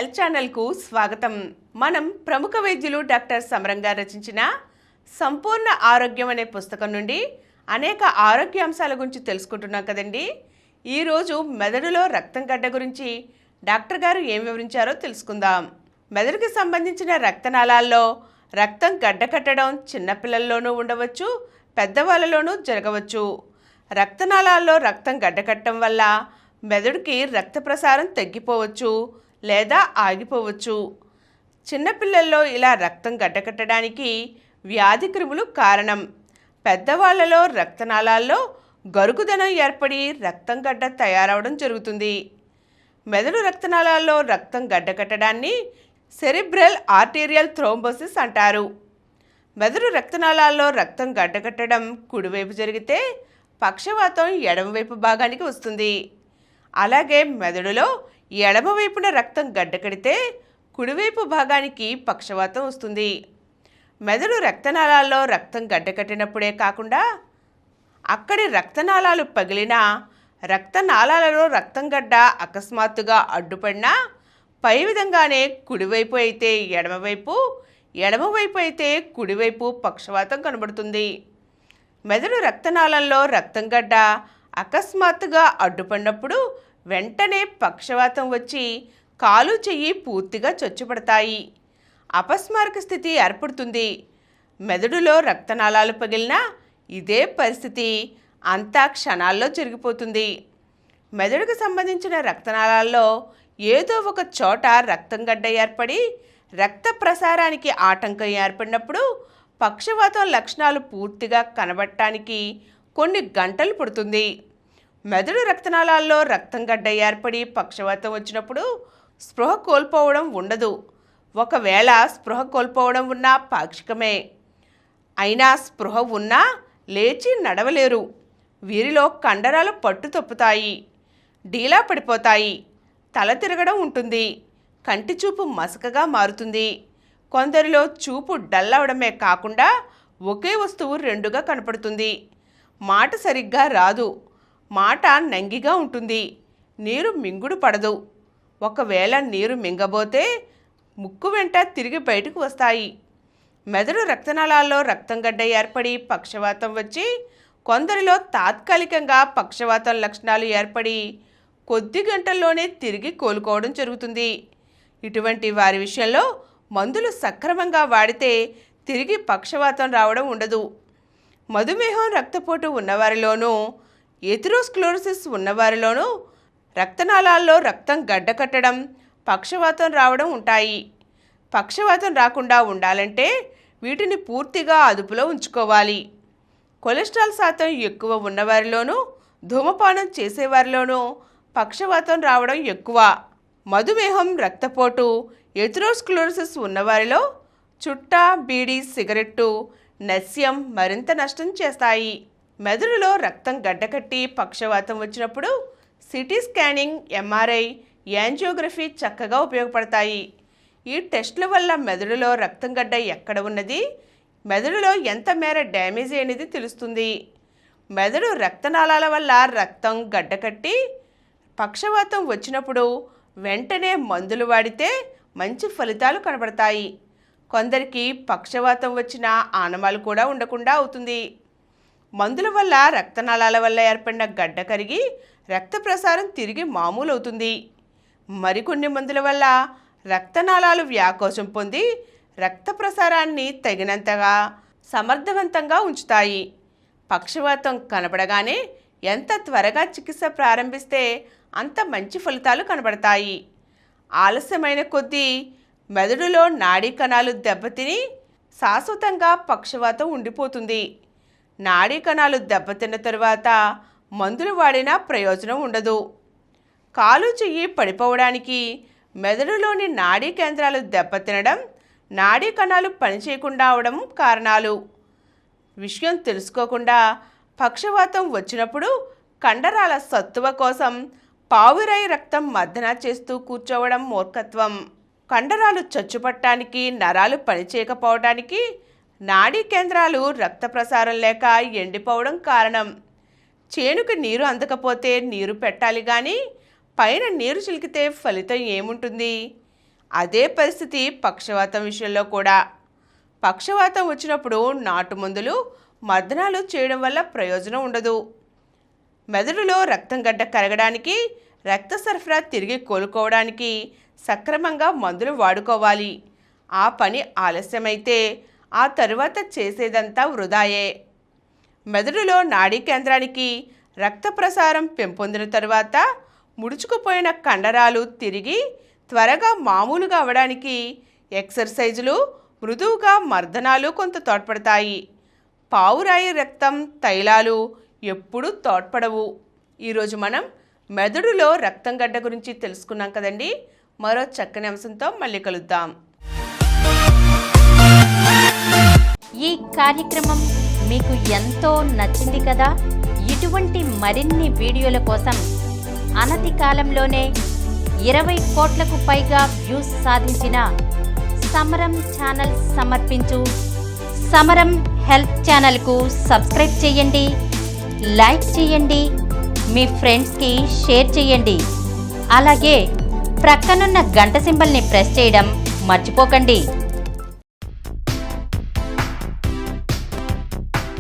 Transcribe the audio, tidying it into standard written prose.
Health ఛానల్కు స్వాగతం. మనం ప్రముఖ వైద్యులు డాక్టర్ సమరం గారు రచించిన సంపూర్ణ ఆరోగ్యం అనే పుస్తకం నుండి అనేక ఆరోగ్య అంశాల గురించి తెలుసుకుంటున్నాం కదండి. ఈరోజు మెదడులో రక్తం గడ్డ గురించి డాక్టర్ గారు ఏం వివరించారో తెలుసుకుందాం. మెదడుకి సంబంధించిన రక్తనాళాల్లో రక్తం గడ్డ కట్టడం చిన్నపిల్లల్లోనూ ఉండవచ్చు, పెద్దవాళ్ళలోనూ జరగవచ్చు. రక్తనాళాల్లో రక్తం గడ్డకట్టడం వల్ల మెదడుకి రక్త ప్రసారం తగ్గిపోవచ్చు లేదా ఆగిపోవచ్చు. చిన్నపిల్లల్లో ఇలా రక్తం గడ్డకట్టడానికి వ్యాధి క్రిములు కారణం. పెద్దవాళ్లలో రక్తనాళాల్లో గరుకుదనం ఏర్పడి రక్తం గడ్డ తయారవడం జరుగుతుంది. మెదడు రక్తనాళాల్లో రక్తం గడ్డకట్టడాన్ని సెరిబ్రల్ ఆర్టీరియల్ థ్రోంబోసిస్ అంటారు. మెదడు రక్తనాళాల్లో రక్తం గడ్డకట్టడం కుడివైపు జరిగితే పక్షవాతం ఎడమవైపు భాగానికి వస్తుంది. అలాగే మెదడులో ఎడమవైపున రక్తం గడ్డకడితే కుడివైపు భాగానికి పక్షవాతం వస్తుంది. మెదడు రక్తనాళాల్లో రక్తం గడ్డకట్టినప్పుడే కాకుండా అక్కడి రక్తనాళాలు పగిలినా, రక్తనాళాలలో రక్తం గడ్డ అకస్మాత్తుగా అడ్డుపడినా పై విధంగానే కుడివైపు అయితే ఎడమవైపు, ఎడమవైపు అయితే కుడివైపు పక్షవాతం కనబడుతుంది. మెదడు రక్తనాళంలో రక్తం గడ్డ అకస్మాత్తుగా అడ్డుపడినప్పుడు వెంటనే పక్షవాతం వచ్చి కాలు చెయ్యి పూర్తిగా చొచ్చుపడతాయి. అపస్మారక స్థితి ఏర్పడుతుంది. మెదడులో రక్తనాళాలు పగిలినా ఇదే పరిస్థితి అంతా క్షణాల్లో జరిగిపోతుంది. మెదడుకు సంబంధించిన రక్తనాళాల్లో ఏదో ఒక చోట రక్తం గడ్డ ఏర్పడి రక్త ప్రసారానికి ఆటంకం ఏర్పడినప్పుడు పక్షవాతం లక్షణాలు పూర్తిగా కనబడటానికి కొన్ని గంటలు పడుతుంది. మెదడు రక్తనాళాల్లో రక్తం గడ్డ ఏర్పడి పక్షవాతం వచ్చినప్పుడు స్పృహ కోల్పోవడం ఉండదు. ఒకవేళ స్పృహ కోల్పోవడం ఉన్నా పాక్షికమే. అయినా స్పృహ ఉన్నా లేచి నడవలేరు. వీరిలో కండరాలు పట్టు తప్పుతాయి, డీలా పడిపోతాయి, తల తిరగడం ఉంటుంది, కంటి చూపు మసకగా మారుతుంది. కొందరిలో చూపు డల్ అవడమే కాకుండా ఒకే వస్తువు రెండుగా కనపడుతుంది. మాట సరిగ్గా రాదు, మాట నంగిగా ఉంటుంది, నీరు మింగుడు పడదు. ఒకవేళ నీరు మింగబోతే ముక్కు వెంట తిరిగి బయటకు వస్తాయి. మెదడు రక్తనాళాల్లో రక్తం గడ్డ ఏర్పడి పక్షవాతం వచ్చి కొందరిలో తాత్కాలికంగా పక్షవాతం లక్షణాలు ఏర్పడి కొద్ది గంటల్లోనే తిరిగి కోలుకోవడం జరుగుతుంది. ఇటువంటి వారి విషయంలో మందులు సక్రమంగా వాడితే తిరిగి పక్షవాతం రావడం ఉండదు. మధుమేహం, రక్తపోటు ఉన్నవారిలోనూ, ఎథెరోస్క్లెరోసిస్ ఉన్నవారిలోనూ రక్తనాళాల్లో రక్తం గడ్డకట్టడం, పక్షవాతం రావడం ఉంటాయి. పక్షవాతం రాకుండా ఉండాలంటే వీటిని పూర్తిగా అదుపులో ఉంచుకోవాలి. కొలెస్ట్రాల్ శాతం ఎక్కువ ఉన్నవారిలోనూ, ధూమపానం చేసేవారిలోనూ పక్షవాతం రావడం ఎక్కువ. మధుమేహం, రక్తపోటు, ఎథెరోస్క్లెరోసిస్ ఉన్నవారిలో చుట్ట, బీడి, సిగరెట్టు, నస్యం మరింత నష్టం చేస్తాయి. మెదడులో రక్తం గడ్డకట్టి పక్షవాతం వచ్చినప్పుడు సిటీ స్కానింగ్, ఎంఆర్ఐ, యాంజియోగ్రఫీ చక్కగా ఉపయోగపడతాయి. ఈ టెస్టుల వల్ల మెదడులో రక్తం గడ్డ ఎక్కడ ఉన్నది, మెదడులో ఎంత మేర డ్యామేజ్ అనేది తెలుస్తుంది. మెదడు రక్తనాళాల వల్ల రక్తం గడ్డకట్టి పక్షవాతం వచ్చినప్పుడు వెంటనే మందులు వాడితే మంచి ఫలితాలు కనబడతాయి. కొందరికి పక్షవాతం వచ్చిన ఆనవాలు కూడా ఉండకుండా అవుతుంది. మందుల వల్ల రక్తనాళాల వల్ల ఏర్పడిన గడ్డ కరిగి రక్త ప్రసారం తిరిగి మామూలు అవుతుంది. మరికొన్ని మందుల వల్ల రక్తనాళాలు వ్యాకోచం పొంది రక్త ప్రసారాన్ని తగినంతగా సమర్థవంతంగా ఉంచుతాయి. పక్షవాతం కనబడగానే ఎంత త్వరగా చికిత్స ప్రారంభిస్తే అంత మంచి ఫలితాలు కనబడతాయి. ఆలస్యమైన కొద్దీ మెదడులో నాడీ కణాలు దెబ్బతిని శాశ్వతంగా పక్షవాతం ఉండిపోతుంది. నాడీ కణాలు దెబ్బతిన్న తరువాత మందులు వాడినా ప్రయోజనం ఉండదు. కాలు చెయ్యి పడిపోవడానికి మెదడులోని నాడీ కేంద్రాలు దెబ్బతినడం, నాడీ కణాలు పనిచేయకుండా అవడం కారణాలు. విషయం తెలుసుకోకుండా పక్షవాతం వచ్చినప్పుడు కండరాల సత్తువ కోసం పావురాయి రక్తం మర్దన చేస్తూ కూర్చోవడం మూర్ఖత్వం. కండరాలు చచ్చుపట్టడానికి, నరాలు పనిచేయకపోవడానికి నాడీ కేంద్రాలు రక్త ప్రసారం లేక ఎండిపోవడం కారణం. చేనుకు నీరు అందకపోతే నీరు పెట్టాలి కానీ పైన నీరు చిలికితే ఫలితం ఏముంటుంది? అదే పరిస్థితి పక్షవాతం విషయంలో కూడా. పక్షవాతం వచ్చినప్పుడు నాటు మందులు, మర్దనాలు చేయడం వల్ల ప్రయోజనం ఉండదు. మెదడులో రక్తం గడ్డ కరగడానికి, రక్త సరఫరా తిరిగి కోలుకోవడానికి సక్రమంగా మందులు వాడుకోవాలి. ఆ పని ఆలస్యమైతే ఆ తరువాత చేసేదంతా వృధాయే. మెదడులో నాడీ కేంద్రానికి రక్త ప్రసారం పెంపొందిన తరువాత ముడుచుకుపోయిన కండరాలు తిరిగి త్వరగా మామూలుగా అవడానికి ఎక్సర్సైజులు, మృదువుగా మర్దనాలు కొంత తోడ్పడతాయి. పావురాయి రక్తం, తైలాలు ఎప్పుడూ తోడ్పడవు. ఈరోజు మనం మెదడులో రక్తం గడ్డ గురించి తెలుసుకున్నాం కదండి. మరో చక్కని అంశంతో మళ్ళీ కలుద్దాం. ఈ కార్యక్రమం మీకు ఎంతో నచ్చింది కదా. ఇటువంటి మరిన్ని వీడియోల కోసం అనతి కాలంలోనే 20 కోట్లకు పైగా వ్యూస్ సాధించిన సమరం ఛానల్ సమర్పించు సమరం హెల్త్ ఛానల్కు సబ్స్క్రైబ్ చేయండి, లైక్ చేయండి, మీ ఫ్రెండ్స్కి షేర్ చేయండి. అలాగే ప్రక్కనున్న గంట సింబల్ని ప్రెస్ చేయడం మర్చిపోకండి.